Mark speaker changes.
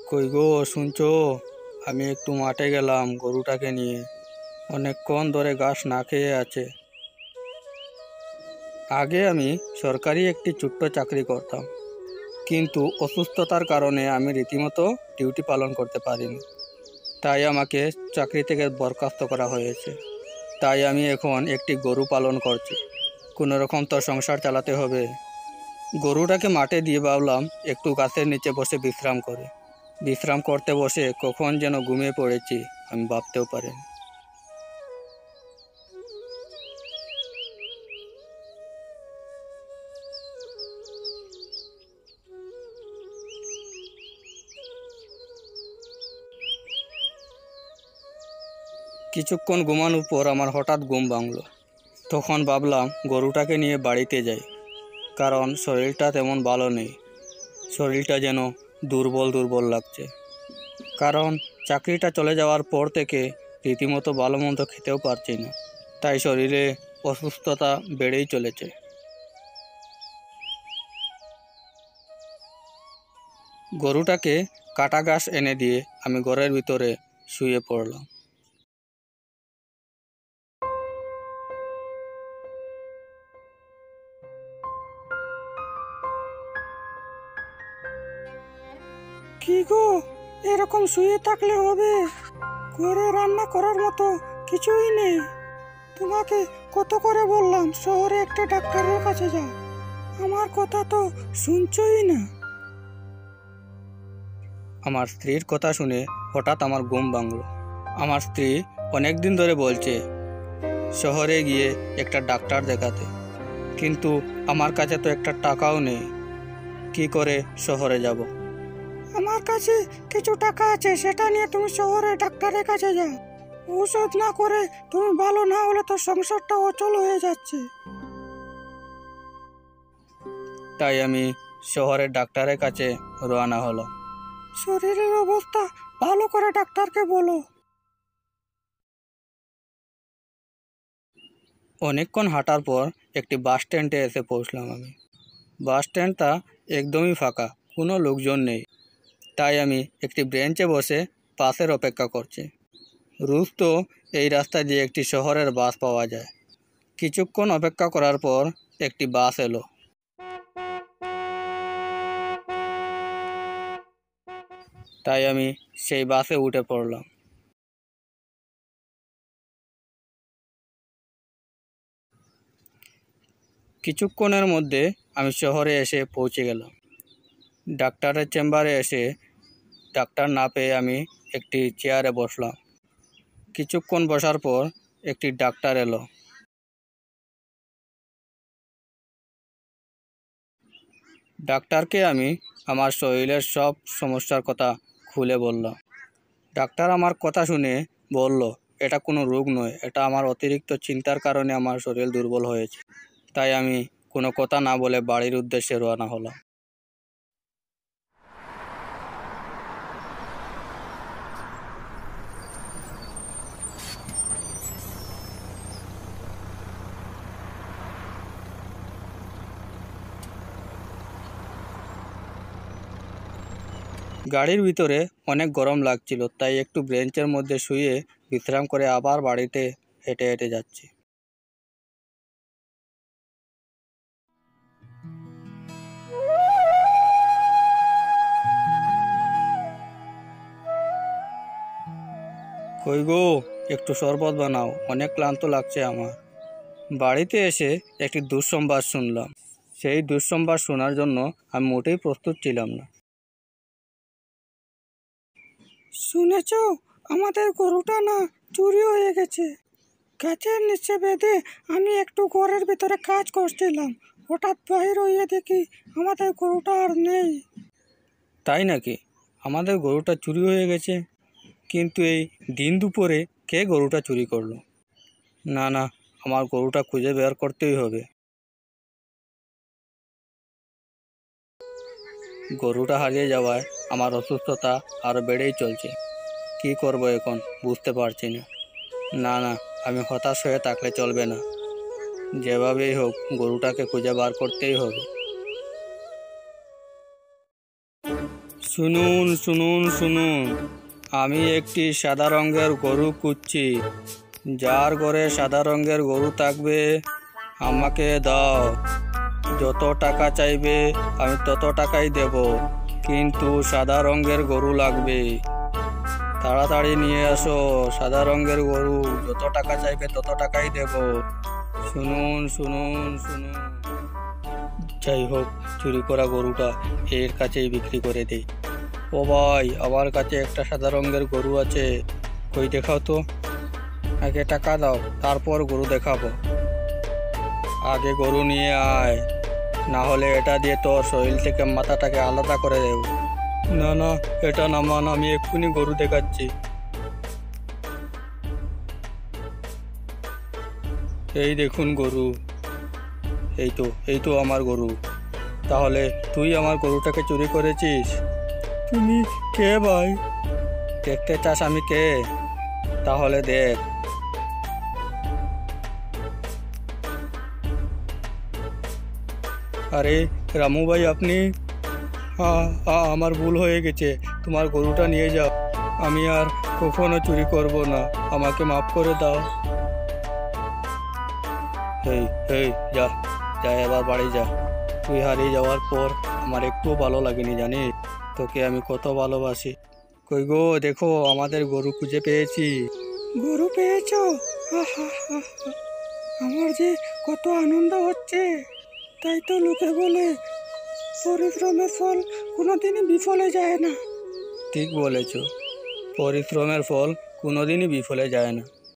Speaker 1: কই গো শুনছো? আমি একটু মাঠে গেলাম গরুটাকে নিয়ে। অনেকক্ষণ ধরে ঘাস না খেয়ে আছে। আগে আমি সরকারি একটি ছোট্ট চাকরি করতাম, কিন্তু অসুস্থতার কারণে আমি রীতিমতো ডিউটি পালন করতে পারিনি। তাই আমাকে চাকরি থেকে বরখাস্ত করা হয়েছে। তাই আমি এখন একটি গরু পালন করছি। কোনো রকম তো সংসার চালাতে হবে। গরুটাকে মাঠে দিয়ে ভাবলাম একটু গাছের নিচে বসে বিশ্রাম করতে বসে কখন যেন ঘুমিয়ে পড়েছি, আমি ভাবতেও পারিনি। কিছুক্ষণ ঘুমানোর পর আমার হঠাৎ ঘুম ভাঙলো। তখন ভাবলাম গরুটাকে নিয়ে বাড়িতে যাই, কারণ শরীরটা তেমন ভালো নেই। শরীরটা যেন দুর্বল দুর্বল লাগছে, কারণ চাকরিটা চলে যাওয়ার পর থেকে রীতিমতো ভালো মন্দ খেতেও পারছি না। তাই শরীরে অসুস্থতা বেড়েই চলেছে। গরুটাকে কাটা ঘাস এনে দিয়ে আমি ঘরের ভিতরে শুয়ে পড়লাম। কি গো, এরকম শুয়ে থাকলে হবে? ঘরে রান্না করার মতো কিছুই নেই। তোমাকে কত করে বললাম শহরে একটা ডাক্তারের কাছে যাও, আমার কথা তো শুনছই না। আমার স্ত্রীর কথা শুনে হঠাৎ আমার ঘুম ভাঙল। আমার স্ত্রী অনেক দিন ধরে বলছে শহরে গিয়ে একটা ডাক্তার দেখাতে, কিন্তু আমার কাছে তো একটা টাকাও নেই। কি করে শহরে যাব? আমার কাছে কিছু টাকা আছে, সেটা নিয়ে তুমি শহরে ডাক্তারের কাছে যাও। ঔষধ না করে তুমি ভালো না হলে তো সংসারটা অচল হয়ে যাচ্ছে। তাই আমি শহরের ডাক্তারের কাছে রওনা হলাম। শরীরের অবস্থা ভালো করে ডাক্তারকে বলো। অনেকক্ষণ হাঁটার পর একটি বাস স্ট্যান্ডে এসে পৌঁছলাম আমি। বাস স্ট্যান্ডটা একদমই ফাঁকা, কোনো লোকজন নেই। তাই আমি একটি বেঞ্চে বসে বাসের অপেক্ষা করছি। রোজ তো এই রাস্তা দিয়ে একটি শহরের বাস পাওয়া যায়। কিছুক্ষণ অপেক্ষা করার পর একটি বাস এলো। তাই আমি সেই বাসে উঠে পড়লাম। কিছুক্ষণের মধ্যে আমি শহরে এসে পৌঁছে গেলাম। ডাক্তারের চেম্বারে এসে ডাক্তার না পেয়ে আমি একটি চেয়ারে বসলাম। কিছুক্ষণ বসার পর একটি ডাক্তার এলো। ডাক্তারকে আমি আমার শরীরের সব সমস্যার কথা খুলে বললাম। ডাক্তার আমার কথা শুনে বলল, এটা কোনো রোগ নয়, এটা আমার অতিরিক্ত চিন্তার কারণে আমার শরীর দুর্বল হয়েছে। তাই আমি কোনো কথা না বলে বাড়ির উদ্দেশ্যে রওনা হলাম। গাড়ির ভিতরে অনেক গরম লাগছিল, তাই একটু বেঞ্চের মধ্যে শুয়ে বিশ্রাম করে আবার বাড়িতে হেঁটে হেঁটে যাচ্ছি। কই গো, একটু শরবত বানাও, অনেক ক্লান্ত লাগছে আমার। বাড়িতে এসে একটি দুঃসংবাদ শুনলাম। সেই দুঃসংবাদ শোনার জন্য আমি মোটেই প্রস্তুত ছিলাম না। শুনেছ, আমাদের গরুটা না চুরি হয়ে গেছে। গাছের নিচে বেঁধে আমি একটু ঘরের ভিতরে কাজ করছিলাম, হঠাৎ বাহির হইয়া দেখি আমাদের গরুটা আর নেই। তাই নাকি? আমাদের গরুটা চুরি হয়ে গেছে? কিন্তু এই দিন দুপুরে কে গরুটা চুরি করলো? না না, আমার গরুটা খুঁজে বের করতেই হবে। গরুটা হারিয়ে যাওয়ায় আমার অসুস্থতা আরও বেড়েই চলছে। কি করব এখন বুঝতে পারছি না। না না, আমি হতাশ হয়ে থাকলে চলবে না। যেভাবেই হোক গরুটাকে খুঁজে বার করতেই হবে। শুনুন শুনুন শুনুন, আমি একটি সাদা রঙের গরু খুঁজছি। যার ঘরে সাদা রঙের গরু থাকবে আমাকে দাও। যত টাকা চাইবে আমি তত টাকাই দেব, কিন্তু সাদা রঙের গরু লাগবে। তাড়াতাড়ি নিয়ে আসো সাদা রঙের গরু, যত টাকা চাইবে তত টাকাই দেব। শুনুন শুনুন শুনুন। যাই হোক, চুরি করা গরুটা এর কাছেই বিক্রি করে দেই। ও ভাই, আমার কাছে একটা সাদা রঙের গরু আছে, কই দেখাও তো। আগে টাকা দাও, তারপর গরু দেখাবো। আগে গরু নিয়ে আয়, না হলে এটা দিয়ে তোর শরীর থেকে মাথাটাকে আলাদা করে দেব। না না, এটা নামান, আমি এক্ষুনি গরু দেখাচ্ছি। এই দেখুন গরু, এই তো আমার গরু। তাহলে তুই আমার গরুটাকে চুরি করেছিস? তুমি কে ভাই? দেখতে চাস আমি কে? তাহলে দেখ। আরে রামু ভাই, আপনি? আমার ভুল হয়ে গেছে, তোমার গরুটা নিয়ে যাও। আমি আর কখনো চুরি করব না, আমাকে মাফ করে দাও। এই এই যা যা, এবার বাড়ি যা। তুই হারিয়ে যাওয়ার পর আমার একটু ভালো লাগেনি, জানিস? তোকে আমি কত ভালোবাসি। কই গো, দেখো আমাদের গরু খুঁজে পেয়েছি। গরু পেয়েছো? আমার যে কত আনন্দ হচ্ছে। তাই তো লোকে বলে পরিশ্রমের ফল কোনোদিনই বিফলে যায় না। ঠিক বলেছ, পরিশ্রমের ফল কোনোদিনই বিফলে যায় না।